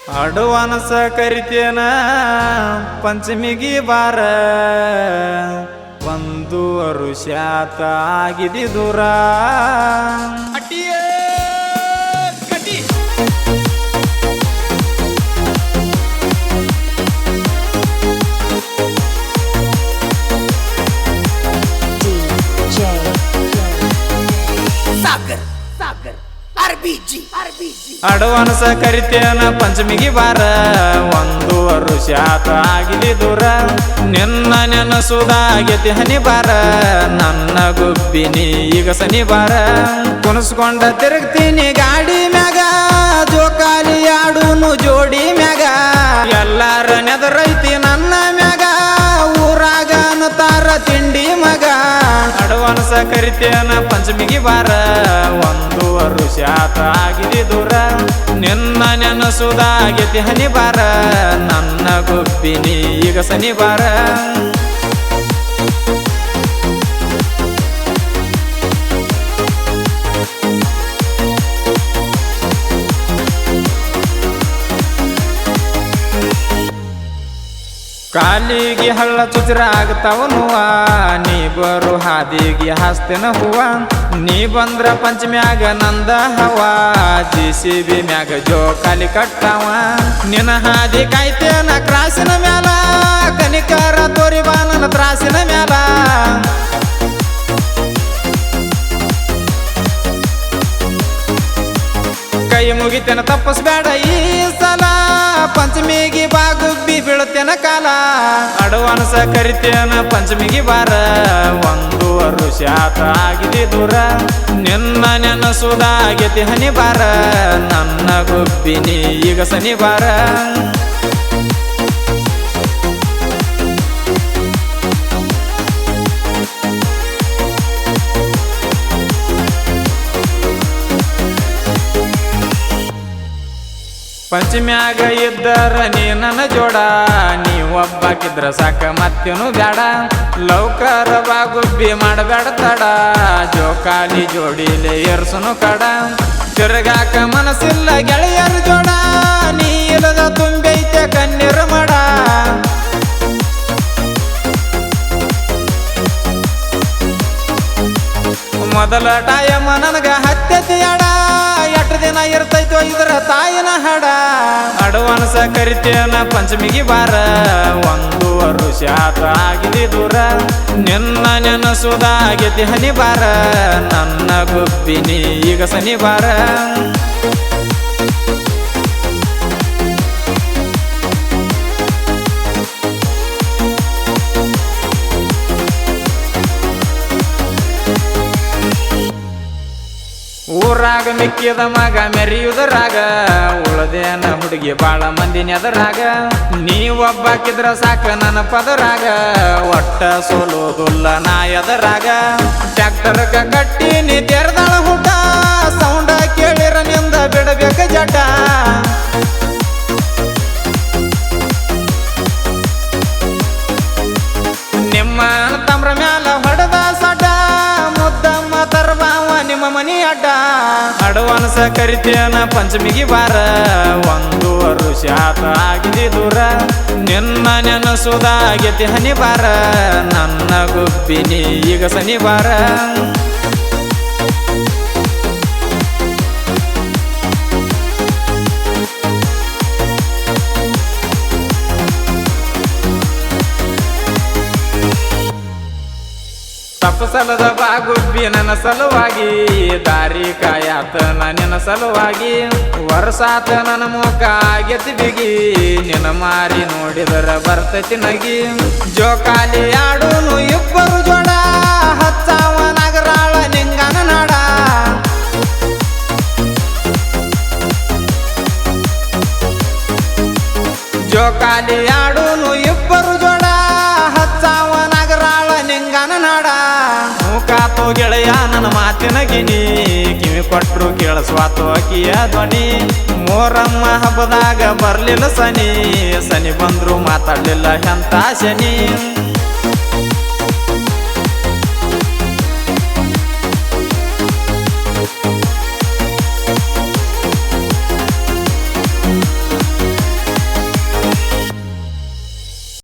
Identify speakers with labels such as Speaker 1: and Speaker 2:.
Speaker 1: advance ಕರಿತೇನ ಪಂಚಮಿಗಿ ಬಾರ ಒಂದು ವರುಷಾತ ಆಗಿದೆ ದೂರ ಅಡ್ವಾನ್ಸ್ ಕರಿತೇನ ಪಂಚಮಿಗಿ ಬಾರ ಒಂದು ವರುಷಾತ ಆಗಿದೆ ದೂರ ನಿನ್ನ ನೆನಸುದಾಗೈತಿ ಹನಿ ಬಾರ ನನ್ನ ಗುಬ್ಬಿನಿ ಈಗ ಸನಿ ಬಾರ ಕುಣಿಸ್ಕೊಂಡ ತಿರುಗ್ತೀನಿ ಗಾಡಿ ಮ್ಯಾಗ ಜೋಕಾಲಿ ಆಡುನು ಜೋಡಿ ಮ್ಯಾಗ ಎಲ್ಲಾರ ನೆದರೈತಿ ನನ್ನ ಮ್ಯಾಗ ಊರಾಗ ಅನ್ನತಾರ ತಿಂಡಿ ಮಗ ಅಡ್ವಾನ್ಸ್ ಕರಿತೇನ ಪಂಚಮಿಗಿ ಬಾರ ಒಂದು ವರುಷಾತ ಆಗಿದೆ ದೂರ ನಿನ್ನ ನೆನಸುದಾಗೈತಿ ಹನಿ ಬಾರ ನನ್ನ ಗುಬ್ಬಿನಿ ಈಗ ಸನಿ ಬಾರ ಕಾಲಿಗೆ ಹಳ್ಳ ಚುಚ್ರ ಆಗ್ತಾವನುವ ನೀ ಬರು ಹಾದಿಗೆ ಹಾಸ್ತೇನ ಹೂವ ನೀ ಬಂದ್ರ ಪಂಚಮ್ಯಾಗ ನಂದ ಹವಾ JCB ಮ್ಯಾಗ ಜೋಕಾಲಿ ಕಟ್ಟಾವ ನಿನ್ನ ಹಾದಿ ಕಾಯ್ತೇನ ಕ್ರಾಸಿನ ಮ್ಯಾಲ ಕನಿಕರ ತೋರಿ ಬಾ ನನ್ನ ತ್ರಾಸಿನ ಮ್ಯಾಲ ಕೈ ಮುಗಿತೇನ ತಪ್ಪಸ್ಬೇಡ ಈ ಸಲ ಪಂಚಮಿಗಿ ಬಾಗುಬ್ಬಿ ಬೀಳುತ್ತೇನ ಕಾಲ ಅಡ್ವಾನ್ಸ್ ಕರಿತೇನ ಪಂಚಮಿಗಿ ಬಾರ ಒಂದು ವರುಷಾತ ಆಗಿದೆ ದೂರ ನಿನ್ನ ನೆನಸುದಾಗೈತಿ ಹನಿ ಬಾರ ನನ್ನ ಗುಬ್ಬಿನಿ ಈಗ ಸನಿ ಬಾರ ಪಂಚಮ್ಯಾಗ ಇದ್ದರ ನೀ ನನ್ನ ಜೋಡ ನೀ ಒಬ್ಬಾಕಿದ್ರ ಸಾಕ ಮತ್ತೇನು ಬ್ಯಾಡ ಲೌಕರ ಬಾಗುಬ್ಬಿ ಮಾಡಬೇಡ ತಡ ಜೋಕಾಲಿ ಜೋಡಿಲೆ ಏರ್ಸುನು ಕಡ ತಿರುಗಾಕ ಮನಸ್ಸಿಲ್ಲ ಗೆಳೆಯರ ಜೋಡ ನೀ ಇಲ್ಲದ ತುಂಬೈತೆ ಕಣ್ಣೀರು ಮಾಡ ಮೊದಲ ಟೈಮ ನನಗ ಹತ್ಯತಿ ಅಡ ಎಟ್ಟು ದಿನ ಇರ್ತೈತೋ ಇದ್ರ ತಾಯಿನ ಹಾಡ ಅಡ್ವಾನ್ಸ್ ಕರಿತೇನ ಪಂಚಮಿಗಿ ಬಾರ ಒಂದು ವರುಷಾತ ಆಗಿದೆ ದೂರ ನಿನ್ನ ನೆನಸುದಾಗೈತಿ ಹನಿ ಬಾರ ನನ್ನ ಗುಬ್ಬಿನಿ ಈಗ ಸನಿ ಬಾರ ಊರಾಗ ಮಿಕ್ಕಿದ ಮಗ ಮೆರೆಯುವುದರಾಗ ಉಳದೇನ ಹುಡುಗಿ ಬಾಳ ಮಂದಿನ ಎದರಾಗ ನೀ ಒಬ್ಬಾಕಿದ್ರ ಸಾಕ ನನ್ನ ಪದರಾಗ ಒಟ್ಟ ಸೋಲೋದುಲ್ಲ ನಾ ಎದರಾಗ ಟ್ರ್ಯಾಕ್ಟರ್ಗ ಕಟ್ಟಿ ನೀ ತೆರೆದಾಳ ಹುಟ್ಟ ಸೌಂಡ ಕೇಳಿರ ನಿಂದ ಬಿಡಬೇಕ ಜಟ ನಿಮ್ಮ ತಮ್ರ ಮ್ಯಾಲ ಹೊಡೆದ ಸಡ್ಡ ಮುದ್ದಮ್ಮ ತರ್ಬಾವ ನಿಮ್ಮ ಮನಿ ಅಡ್ಡ ಅಡ್ವಾನ್ಸ್ ಕರಿತೇನ ಪಂಚಮಿಗಿ ಬಾರ ಒಂದು ವರುಷಾತ ಆಗಿದೆ ದೂರ ನಿನ್ನ ನೆನಸುದಾಗೈತಿ ಹನಿ ಬಾರ ನನ್ನ ಗುಬ್ಬಿನಿ ಈಗ ಸನಿ ಬಾರ ತಪ್ಪಸಲದ ಬಾಗುಬ್ಬಿ ನನ್ನ ಸಲುವಾಗಿ ದಾರಿ ಕಾಯಾತ ನಿನ್ನ ಸಲುವಾಗಿ ವರ್ಷಾತ ನನ್ನ ಮುಖ ಆಗೈತಿ ಬಿಗಿ ನಿನ್ನ ಮಾರಿ ನೋಡಿದರ ಬರ್ತೈತಿ ನಗಿ ಜೋಕಾಲಿ ಆಡುನು ಇಬ್ಬರು ಜೋಡ ಹಚ್ಚಾವ ನಗರಾಳ ನಿಂಗನ ನಾಡ ಜೋಕಾಲಿ ಆಡುನು ಇಬ್ಬರು ಜೋಡ ಹಚ್ಚಾವ ನಗರಾಳ ನಿಂಗನ ನಾಡ ಮೂಕಾತೋ ಗೆಳೆಯ ನನ್ನ ಮಾತಿನ ಗಿಣಿ ಕಿವಿ ಕೊಟ್ರು ಕೇಳಿಸ್ವಾತು ಅಕ್ಕಿಯ ಧ್ವನಿ ಮೋರಮ್ಮ ಹಬ್ಬದಾಗ ಬರ್ಲಿಲ್ಲ ಸನಿ ಸನಿ ಬಂದ್ರು ಮಾತಾಡ್ಲಿಲ್ಲ ಎಂತ ಶನಿ